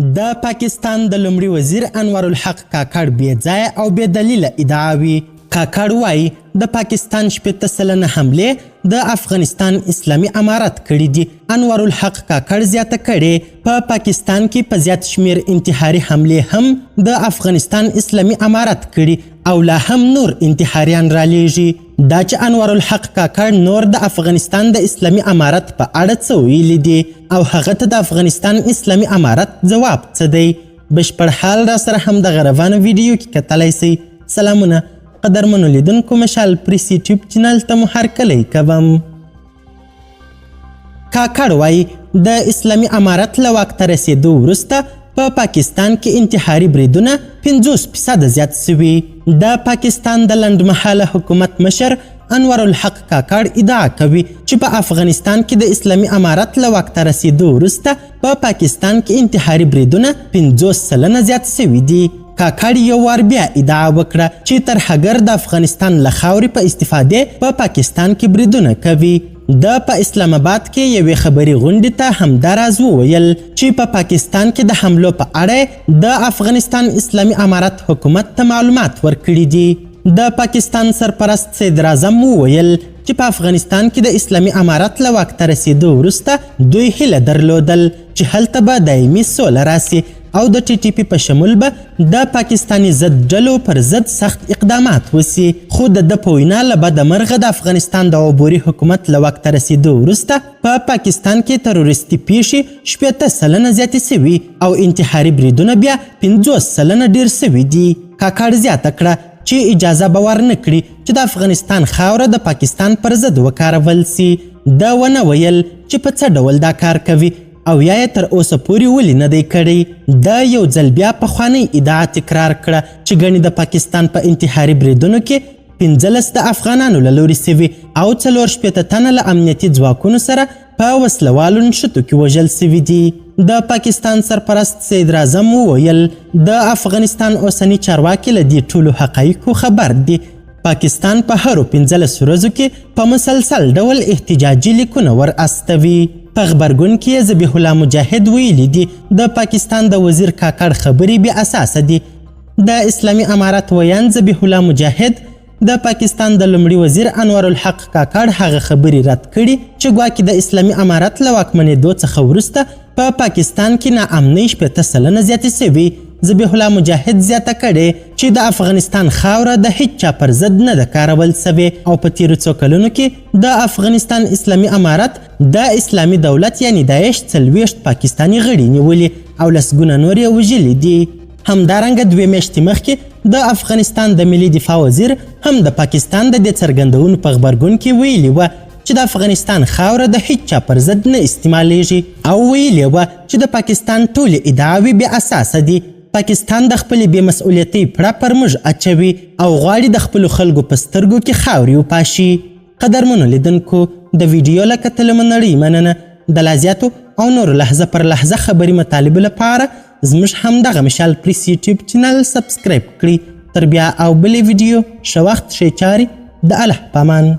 د پاکستان د لومړي وزیر انور الحق کاکړ بې ځایه او بې دلیله ادعاوي. کاکړ وایي د پاکستان 80% حملې د افغانستان اسلامي امارت کړي دي. انور الحق کاکړ زیاته کړې په پاکستان کې په زیات شمیر انتحاري حملې هم د افغانستان اسلامي امارت کړي او لا هم نور انتحاریان رالیږي. دا چې انور الحق کاکړ نور د افغانستان د اسلامي امارت په اړه څه ویلي دي او هغه ته د افغانستان اسلامي امارت جواب څه دی، بشپړ حال را سره هم د غروانه ویډیو کې کتلی سئ. سلامونه قدرمنو لیدونکو، مشال پریس یوټیوب چینل ته مو هرکلی کوم. کاکړ وایي د اسلامي امارت له واک ته رسېدو وروسته په پاکستان کې انتحاري بریدونه 50% زیات سوي. د پاکستان د لنډمهاله حکومت مشر انور الحق کاکړ ادعا کوي چې په افغانستان کې د اسلامي امارت له واک ته رسېدو وروسته په پاکستان کې انتحاري بریدونه 50% زیات سوي دي. کاکړ یو وار بیا ادعا وکړه چې ترهګر د افغانستان له خاورې په استفادې په پاکستان کې بریدونه کوي. د په اسلام آباد کې یوې خبري غونډې ته همدا راز وویل چې په پاکستان کې د حملو په اړه د افغانستان اسلامي امارت حکومت ته معلومات ورکړي دي. د پاکستان سرپرست صدر اعظم وویل چې په افغانستان کې د اسلامي امارت له واک ته رسېدو وروسته دوی هیله درلودل چې هلته به دایمي سوله راسي او د ټي ټي پي په شمول به د پاکستاني ضد ډلو پر ضد سخت اقدامات وسي. خو د ده په وینا له بده مرغه د افغانستان د عبوري حکومت له واک ته رسېدو وروسته په پاکستان کې تروریستي پیښې 80% زیاتې سوي او انتحاري بریدونه بیا 50% ډېر سوي دي. کاکړ زیاته کړه چې اجازه به ورنه کړي چې د افغانستان خاوره د پاکستان پر ضد وکارول سي. ده ونه ویل چې په څه ډول دا کار کوي او یا یې تر اوسه پورې ولې نه دی کړی. دا یو ځل بیا پخوانۍ ادعا تکرار کړه چې ګڼې د پاکستان په انتحاري بریدونو کې 15 د افغانانو له لورې سوي او 64 تنه له امنیتي ځواکونو سره په وسلوالو نښتو کې وژل سوي دي. د پاکستان سرپرست صدر اعظم وویل د افغانستان اوسني چارواکي له دې ټولو حقایقو خبر دي. پاکستان په هرو 15 ورځو کې په مسلسل ډول احتجاجي لیکونه ور استوي. په غبرګون کې ذبیح الله مجاهد ویلي دي د پاکستان د وزیر کاکړ خبرې بې اساسه دي. د اسلامي امارت ویان ذبیح الله مجاهد د پاکستان د لومړي وزیر انور الحق کاکړ هغه خبرې رد کړي چې ګواکې د اسلامي امارت له واکمنېدو څخه وروسته په پاکستان کې ناامنۍ 80% زیاتې سوي. ذبیح الله مجاهد زیاته کړې چې د افغانستان خاوره د هیڅ چا پر ضد نه ده کارول سوې او په تیرو څو کلونو کې د افغانستان اسلامي امارت د اسلامي دولت یعنی داعش 40 پاکستاني غړي نیولي او لسګونه نور یې وژلي دي. همدارنګه 2 میاشتې مخکې د افغانستان د ملي دفاع وزیر هم د پاکستان د دې څرګندونو په غبرګون کې ویلي وه چې د افغانستان خاوره د هیڅ چا پر ضد نه استعمالیږي او ویلي وه چې د پاکستان ټولې ادعاوې بې اساسه دي. پاکستان د خپلې بې مسؤلیتۍ پړه پر موږ اچوي او غواړي د خپلو خلکو په سترګو کې خاورې وپاشي. قدرمنو لیدونکو، د ویډیو له کتلو مو نړۍ مننه. د لا زیاتو او نورو لحظه پر لحظه خبري مطالبو لپاره زموږ همدغه مشال پریس یوټیوب چینل سبسکرایب کړئ. تر بیا او بلې ویډیو ښه وخت ښې چارې. د الله په امان.